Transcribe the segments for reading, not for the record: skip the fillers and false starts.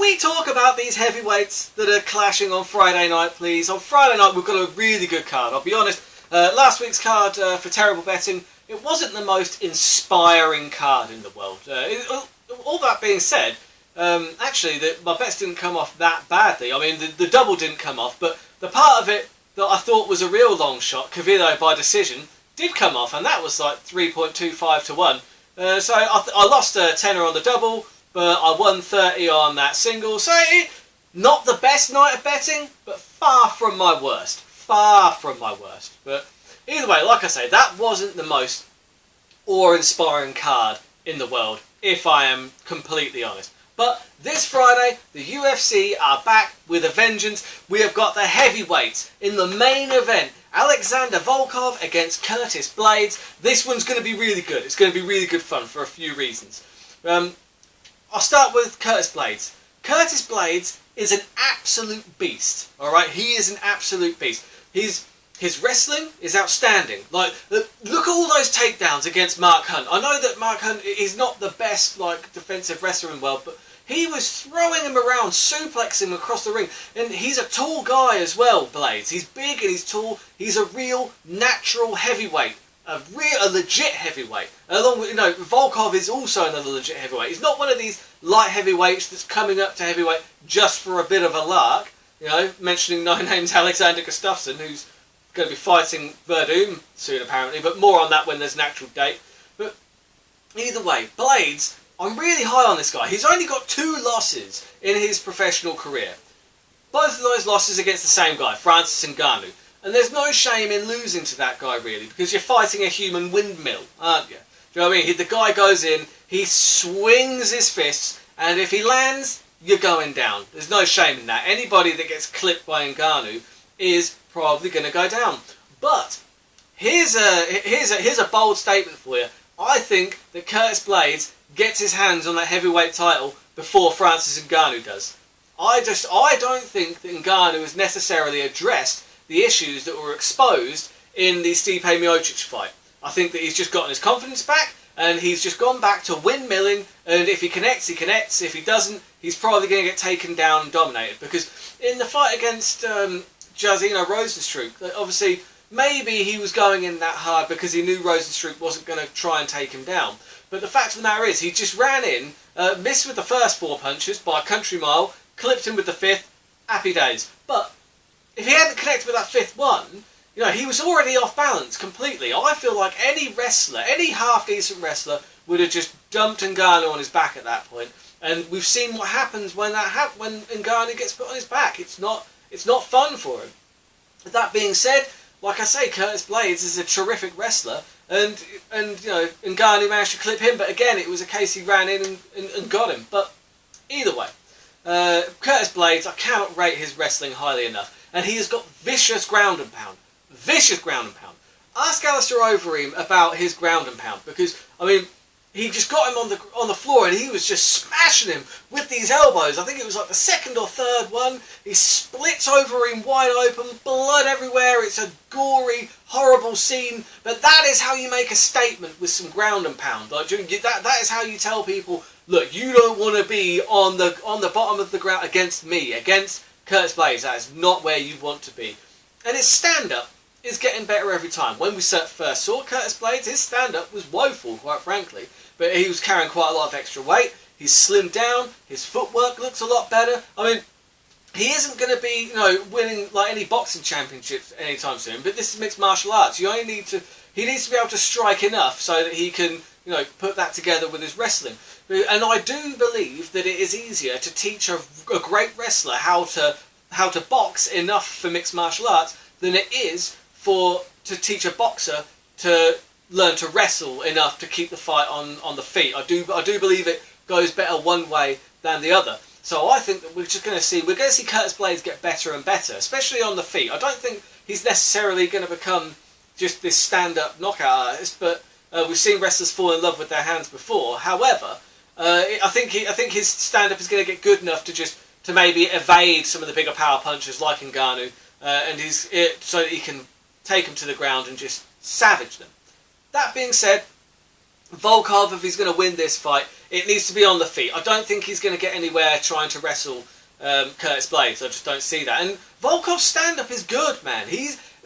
we talk about these heavyweights that are clashing on Friday night, please? On Friday night, we've got a really good card. I'll be honest, last week's card for terrible betting, it wasn't the most inspiring card in the world. All that being said, actually, my bets didn't come off that badly. I mean, the double didn't come off, but the part of it that I thought was a real long shot, Cavillo by decision, did come off, and that was like 3.25 to 1. So I lost a tenner on the double, but I won 30 on that single. So not the best night of betting, but far from my worst. Far from my worst. But either way, like I say, that wasn't the most awe-inspiring card in the world, if I am completely honest. But this Friday, the UFC are back with a vengeance. We have got the heavyweights in the main event. Alexander Volkov against Curtis Blaydes. This one's going to be really good. It's going to be really good fun for a few reasons. I'll start with Curtis Blaydes. Curtis Blaydes is an absolute beast. Alright, he is an absolute beast. His wrestling is outstanding. Like, look at all those takedowns against Mark Hunt. I know that Mark Hunt is not the best defensive wrestler in the world, but he was throwing him around, suplexing him across the ring. And he's a tall guy as well, Blaydes. He's big and he's tall. He's a real natural heavyweight. A legit heavyweight. Along with, Volkov is also another legit heavyweight. He's not one of these light heavyweights that's coming up to heavyweight just for a bit of a lark. Mentioning no names Alexander Gustafsson, who's going to be fighting Verdum soon apparently, but more on that when there's an actual date. But either way, Blaydes, I'm really high on this guy. He's only got 2 losses in his professional career. Both of those losses against the same guy, Francis Ngannou. And there's no shame in losing to that guy really, because you're fighting a human windmill, aren't you? Do you know what I mean? The guy goes in, he swings his fists, and if he lands, you're going down. There's no shame in that. Anybody that gets clipped by Ngannou is probably going to go down. But here's a bold statement for you. I think that Curtis Blaydes gets his hands on that heavyweight title before Francis Ngannou does. I don't think that Ngannou has necessarily addressed the issues that were exposed in the Stipe Miocic fight. I think that he's just gotten his confidence back, and he's just gone back to windmilling, and if he connects, he connects. If he doesn't, he's probably going to get taken down and dominated. Because in the fight against Jairzinho Rozenstruik, obviously, maybe he was going in that hard because he knew Rozenstruik wasn't going to try and take him down. But the fact of the matter is, he just ran in, missed with the first 4 punches by a country mile, clipped him with the 5th, happy days. But if he hadn't connected with that 5th one, he was already off balance completely. I feel like any wrestler, any half-decent wrestler, would have just dumped Ngannou on his back at that point. And we've seen what happens when when Ngannou gets put on his back. It's not fun for him. That being said, like I say, Curtis Blaydes is a terrific wrestler, and Ngannou managed to clip him. But again, it was a case he ran in and got him. But either way, Curtis Blaydes, I cannot rate his wrestling highly enough. And he has got vicious ground and pound. Vicious ground and pound. Ask Alistair Overeem about his ground and pound, because, he just got him on the floor and he was just smashing him with these elbows. I think it was like the 2nd or 3rd one. He splits Overeem wide open, blood everywhere. It's a gory, horrible scene. But that is how you make a statement with some ground and pound. That is how you tell people, look, you don't want to be on the bottom of the ground against me, against Curtis Blaydes. That is not where you want to be. And his stand-up is getting better every time. When we first saw Curtis Blaydes, his stand-up was woeful, quite frankly. But he was carrying quite a lot of extra weight. He's slimmed down. His footwork looks a lot better. He isn't going to be, winning like any boxing championships anytime soon. But this is mixed martial arts. He needs to be able to strike enough so that he can, put that together with his wrestling. And I do believe that it is easier to teach a great wrestler how to box enough for mixed martial arts than it is to teach a boxer to learn to wrestle enough to keep the fight on the feet. I do believe it goes better one way than the other. So I think that we're going to see Curtis Blaydes get better and better, especially on the feet. I don't think he's necessarily going to become just this stand-up knockout artist, but we've seen wrestlers fall in love with their hands before. However, I think his stand-up is going to get good enough to maybe evade some of the bigger power punches like Ngannou, so that he can take them to the ground and just savage them. That being said, Volkov, if he's going to win this fight, it needs to be on the feet. I don't think he's going to get anywhere trying to wrestle Curtis Blaydes. I just don't see that. And Volkov's stand-up is good, man.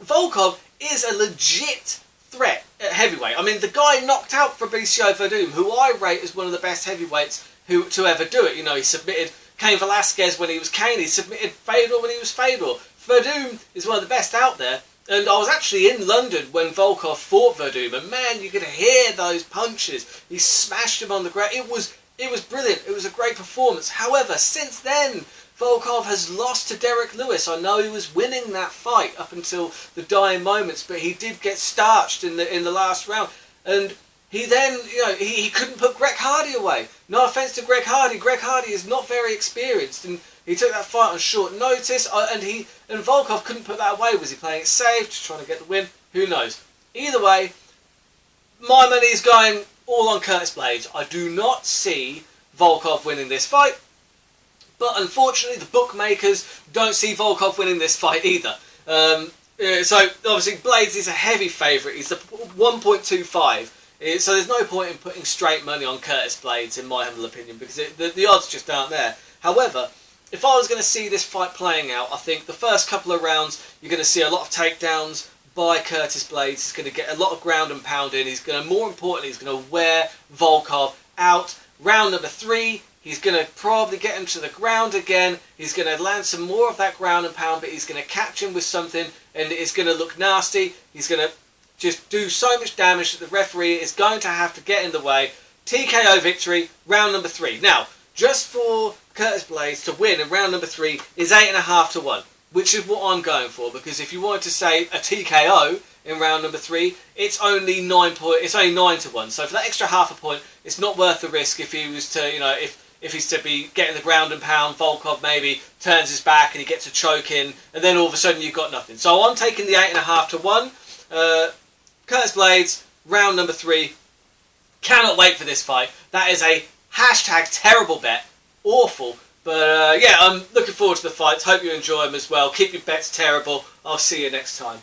Volkov is a legit threat at heavyweight. I mean, the guy knocked out Fabricio Verdum, who I rate as one of the best heavyweights to ever do it. You know, he submitted Cain Velasquez when he was Cain. He submitted Fedor when he was Fedor. Verdum is one of the best out there. And I was actually in London when Volkov fought Verdum, and man, you could hear those punches. He smashed him on the ground. It was brilliant. It was a great performance. However, since then, Volkov has lost to Derek Lewis. I know he was winning that fight up until the dying moments, but he did get starched in the last round. And he then, he couldn't put Greg Hardy away. No offense to Greg Hardy. Greg Hardy is not very experienced, and he took that fight on short notice, and Volkov couldn't put that away. Was he playing it safe, just trying to get the win? Who knows? Either way, my money is going all on Curtis Blaydes. I do not see Volkov winning this fight, but unfortunately the bookmakers don't see Volkov winning this fight either. So obviously Blaydes is a heavy favourite. He's the 1.25. So there's no point in putting straight money on Curtis Blaydes, in my humble opinion, because the odds just aren't there. However, if I was going to see this fight playing out, I think the first couple of rounds you're going to see a lot of takedowns by Curtis Blaydes. He's going to get a lot of ground and pound in. More importantly, he's going to wear Volkov out. Round number 3, he's going to probably get him to the ground again. He's going to land some more of that ground and pound, but he's going to catch him with something, and it's going to look nasty. He's going to just do so much damage that the referee is going to have to get in the way. TKO victory, round number 3. Now, just for Curtis Blaydes to win in round number 3 is 8.5 to 1, which is what I'm going for, because if you wanted to say a TKO in round number 3, it's only 9 to 1. So for that extra half a point, it's not worth the risk if he was to, if he's to be getting the ground and pound. Volkov maybe turns his back and he gets a choke in, and then all of a sudden you've got nothing. So I'm taking the 8.5 to 1. Curtis Blaydes, round number 3. Cannot wait for this fight. That is a #terrible bet. Awful. But yeah, I'm looking forward to the fights. Hope you enjoy them as well. Keep your bets terrible. I'll see you next time.